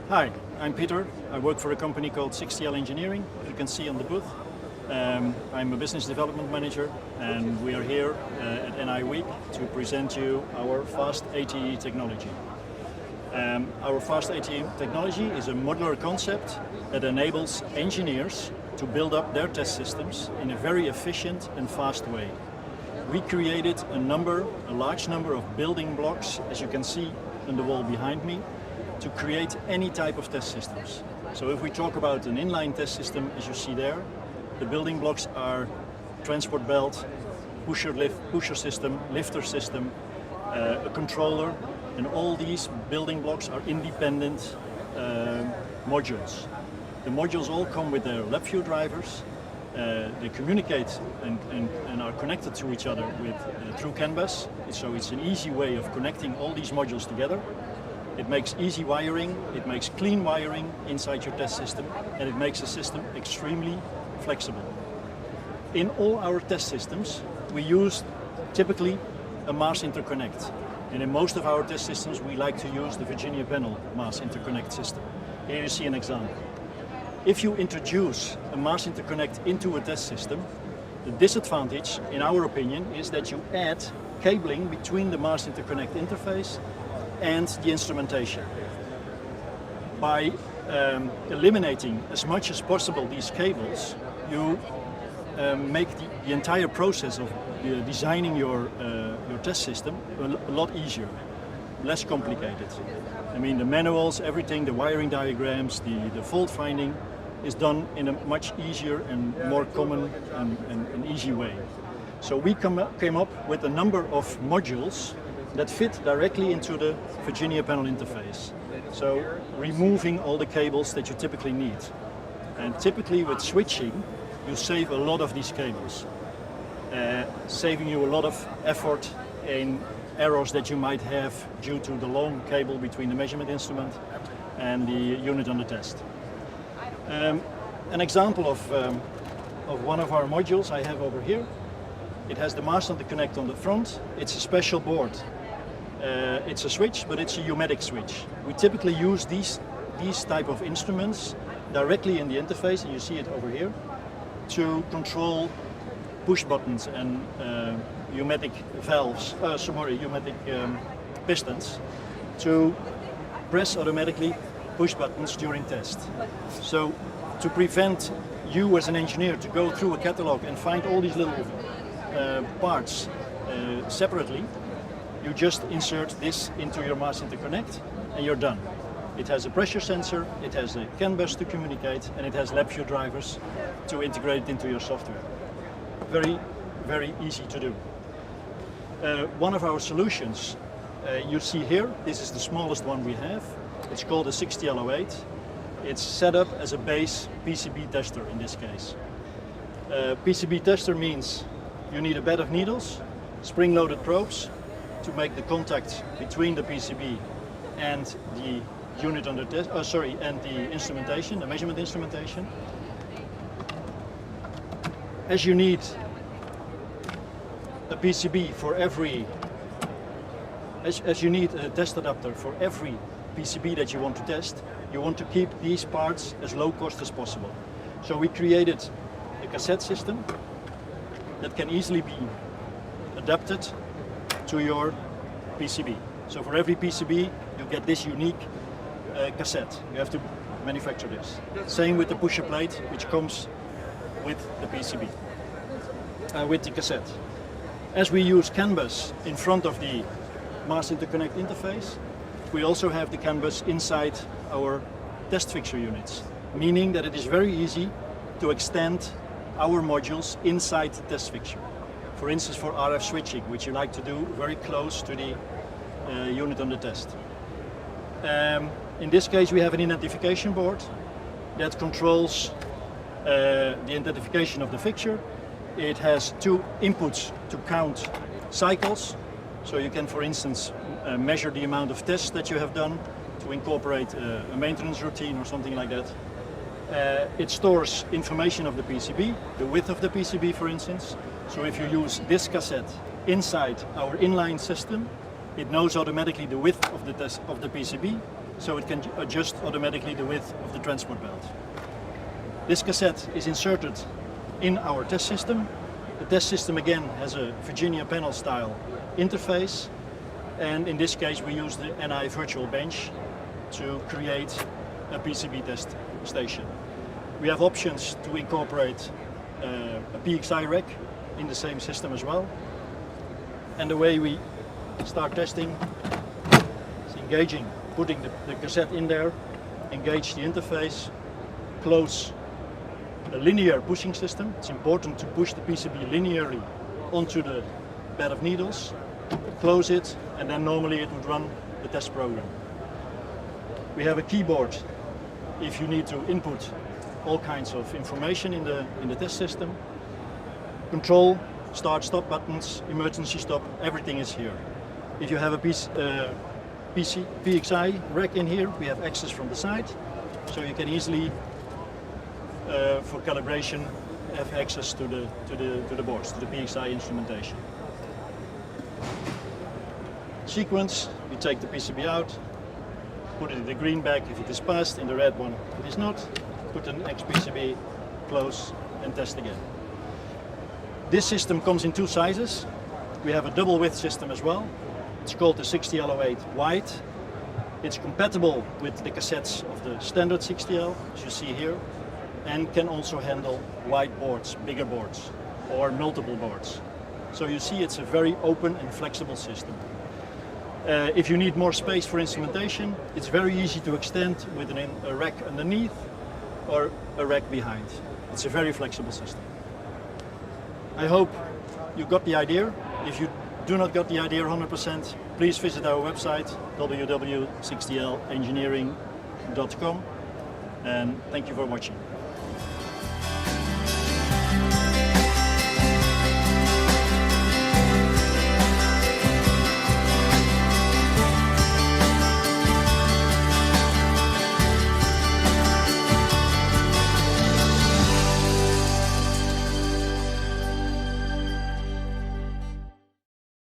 Hi, I'm Peter. I work for a company called 6TL Engineering, you can see on the booth. I'm a business development manager and we are here at NIWeek to present you our FastATE technology. Our FastATE technology is a modular concept that enables engineers to build up their test systems in a very efficient and fast way. We created a large number of building blocks, as you can see on the wall behind me, to create any type of test systems. So if we talk about an inline test system, as you see there, the building blocks are transport belt, pusher system, lifter system, a controller, and all these building blocks are independent modules. The modules all come with their LabVIEW drivers. They communicate and are connected to each other through CAN bus, so it's an easy way of connecting all these modules together. It makes easy wiring, it makes clean wiring inside your test system, and it makes the system extremely flexible. In all our test systems, we use typically a Mass Interconnect. And in most of our test systems, we like to use the Virginia panel Mass Interconnect system. Here you see an example. If you introduce a Mass Interconnect into a test system, the disadvantage, in our opinion, is that you add cabling between the Mass Interconnect interface and the instrumentation. By eliminating as much as possible these cables, you make the entire process of designing your test system a lot easier, less complicated. I mean, the manuals, everything, the wiring diagrams, the fault finding is done in a much easier and more common and easy way. So we came up with a number of modules that fit directly into the Virginia panel interface. So removing all the cables that you typically need. And typically with switching, you save a lot of these cables, saving you a lot of effort in errors that you might have due to the long cable between the measurement instrument and the unit on the test. An example of one of our modules I have over here. It has the Mass Interconnect on the front. It's a special board. It's a switch, but it's a pneumatic switch. We typically use these type of instruments directly in the interface, and you see it over here, to control push buttons and pneumatic valves, pneumatic pistons, to press automatically push buttons during test. So to prevent you as an engineer to go through a catalog and find all these little parts separately, you just insert this into your Mass Interconnect and you're done. It has a pressure sensor, it has a CAN bus to communicate, and it has LabVIEW drivers to integrate it into your software. Very, very easy to do. One of our solutions you see here, this is the smallest one we have. It's called a 6TL-08. It's set up as a base PCB tester in this case. PCB tester means you need a bed of needles, spring-loaded probes to make the contact between the PCB and the unit on the test, and the instrumentation, the measurement instrumentation. As you need a PCB for every, as you need a test adapter for every PCB that you want to test, you want to keep these parts as low cost as possible. So we created a cassette system that can easily be adapted to your PCB. So for every PCB you get this unique cassette. You have to manufacture this. Same with the pusher plate, which comes with the PCB, with the cassette. As we use CAN bus in front of the Mass Interconnect interface, we also have the CAN bus inside our test fixture units, meaning that it is very easy to extend our modules inside the test fixture. For instance, for RF switching, which you like to do very close to the unit on the test. In this case, we have an identification board that controls the identification of the fixture. It has two inputs to count cycles. So you can, for instance, measure the amount of tests that you have done to incorporate a maintenance routine or something like that. It stores information of the PCB, the width of the PCB, for instance. So if you use this cassette inside our inline system, it knows automatically the width of the PCB, so it can adjust automatically the width of the transport belt. This cassette is inserted in our test system. The test system again has a Virginia panel style interface, and in this case we use the Ni VirtualBench to create a PCB test station. We have options to incorporate a PXI rack in the same system as well. And the way we start testing is engaging, putting the cassette in there, engage the interface, close a linear pushing system. It's important to push the PCB linearly onto the bed of needles, close it, and then normally it would run the test program. We have a keyboard if you need to input all kinds of information in the test system. Control, start, stop buttons, emergency stop, everything is here. If you have a PXI rack in here, we have access from the side, so you can easily, for calibration, have access to the boards, to the PXI instrumentation. Sequence, you take the PCB out, put it in the green bag if it is passed, in the red one if it is not, put the next PCB, close, and test again. This system comes in two sizes. We have a double width system as well. It's called the 6TL-08 wide. It's compatible with the cassettes of the standard 6TL, as you see here, and can also handle wide boards, bigger boards, or multiple boards. So you see it's a very open and flexible system. If you need more space for instrumentation, it's very easy to extend with a rack underneath or a rack behind. It's a very flexible system. I hope you got the idea. If you do not got the idea 100%, please visit our website www.6tlengineering.com, and thank you for watching.